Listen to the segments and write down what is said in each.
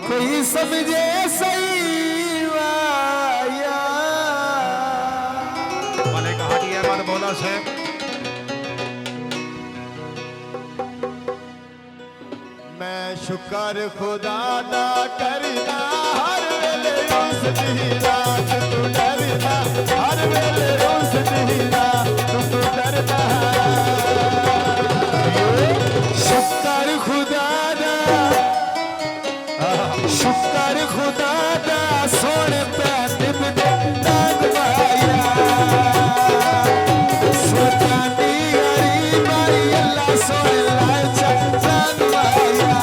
कोई समझे सही वाया वाले कहानी है मन बोला से मैं शुक्र खुदा दा करदा हर वेले उस दी रात तू डरदा हर वेले उस दी रात तू डरदा शुक्र खुदा दा सोने पैसे बदे दाग माया सुल्तानी हरी माई अल्लाह सोने लाल चांद माया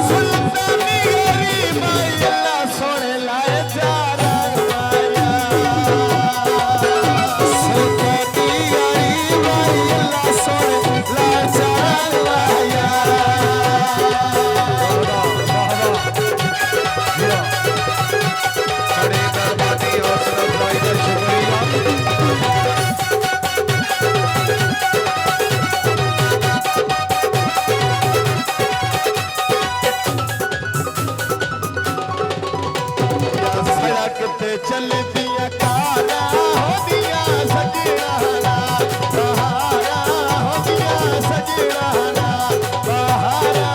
सुल्तानी हरी माई अल्लाह सोने लाल चांद माया सुल्तानी हरी माई अल्लाह सोने लाल चांद माया चल दिया काला हो दिया सजराना बहारा हो दिया सजराना बहारा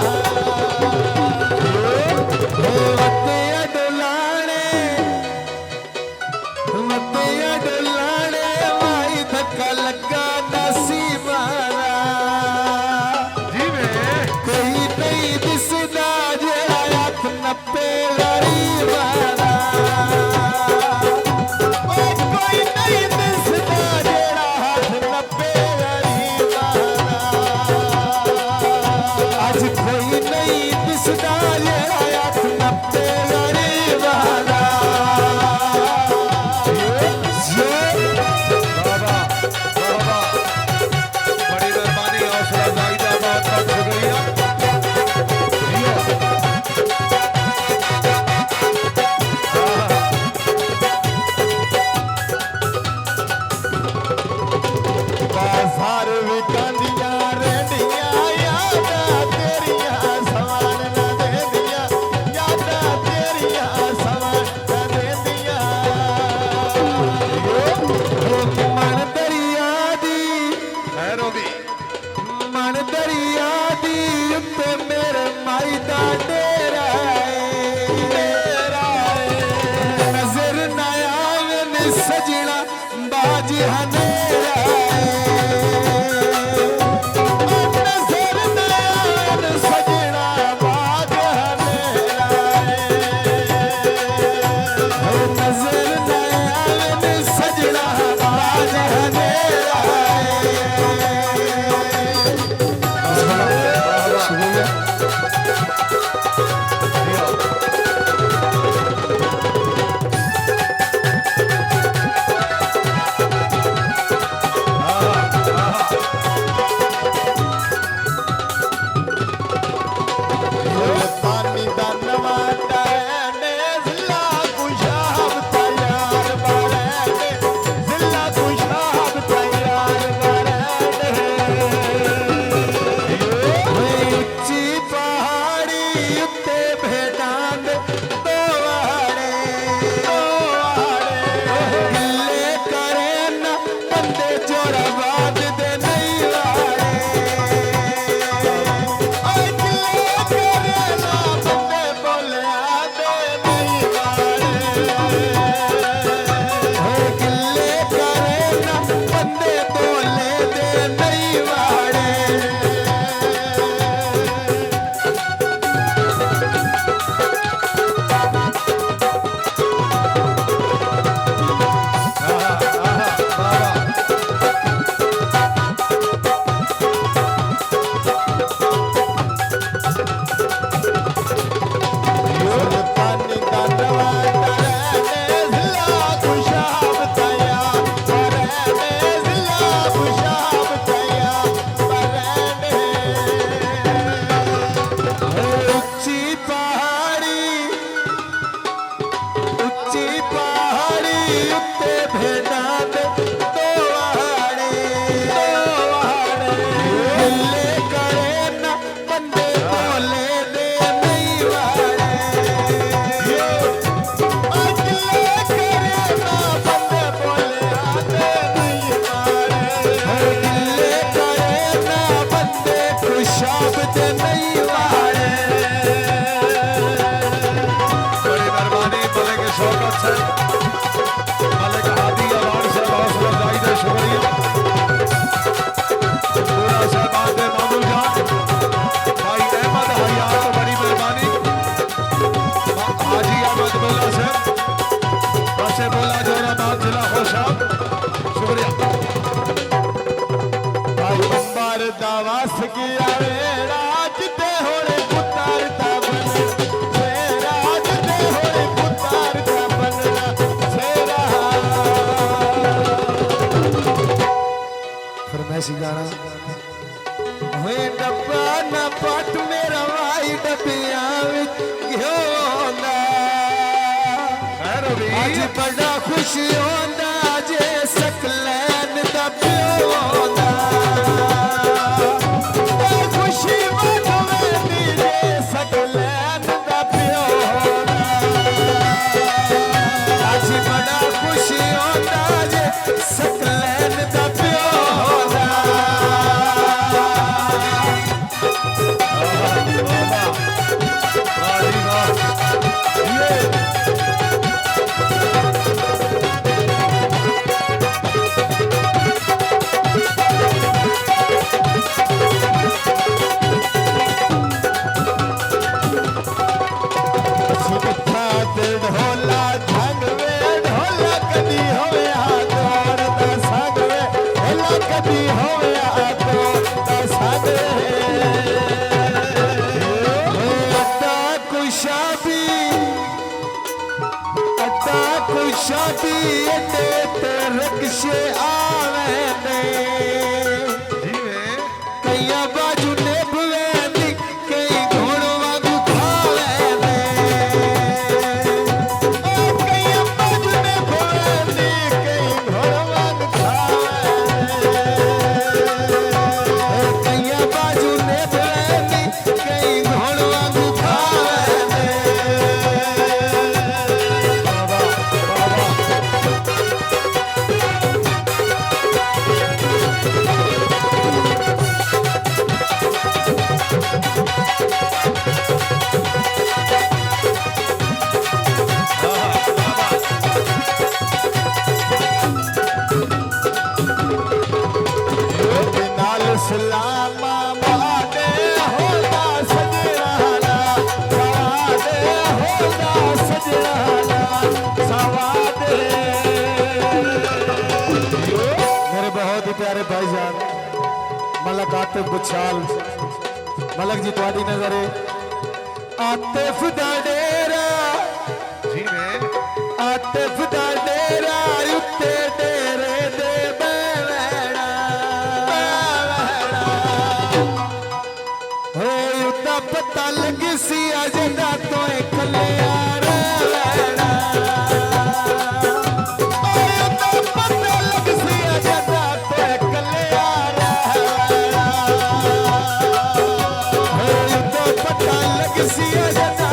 मतिया डुलाने माई धक्का लगा नसीबारा जी में कोई नहीं दिसदा जेड़ा अख नप्पे गरीबारा सजना बाजी हनेरा नजर नयन सजना बाज हनेरा नजर नयन सजना बाज हनेरा बोले दे मलिक हादी अवार्ड से बहुत लफजाई दे शुक्रिया पूरा साहबान दे मामूल जान भाई अहमद हयात तो बड़ी मेहरबानी हाजी अहमद बोला से बसे बोला जोराबाद जिला खुशाब शुक्रिया भाई अंबर दावास की आवे राज दे होरे पुतार दा बन राज दे होरे पुतार दा बनना सेरा फरमाइशी गाना होए डब्बा ना पट मेरा वाई डबियां विच घियोंदा खैर होगी आज बड़ा खुशी होंदा जे सकलैन दा प्यो होंदा खुशी मनवेंदी जे सकलैन दा प्यो होंदा आज बड़ा खुशी होंदा जे सकलैन दा प्यो होंदा ढोला झंग वे ढोला कदी होवे आदोर दा संग वे ढोला कदी होवे आदोर दा संग अड्डा कुशाबी अड्डे ते रक्शे आवे ने कईया बाजू ने बुवेंदी कई घोड़ों वांगू खावे ने कईया बाजू ने बुवेंदी कई घोड़ों वांगू खावे कईया बाजू ने बुवेंदी कई घोड़ों वांगू खावे ने नाल सलामा मादे होदा सजराना सवादे होदा सजराना सवादे मेरे बहुत ही प्यारे भाईजान मलक आतिफ बुछाल मलक जी तुहाडी नजरे आतिफ दा डेरा जी में आतिफ दा डेरा उत्ते डेरे दे बैठा होए उदा पता लग सी अजदा तो कलिया रहना होए उदा पता लग सी अजदा तो कलिया रहना होए उदा पता लग सी अजदा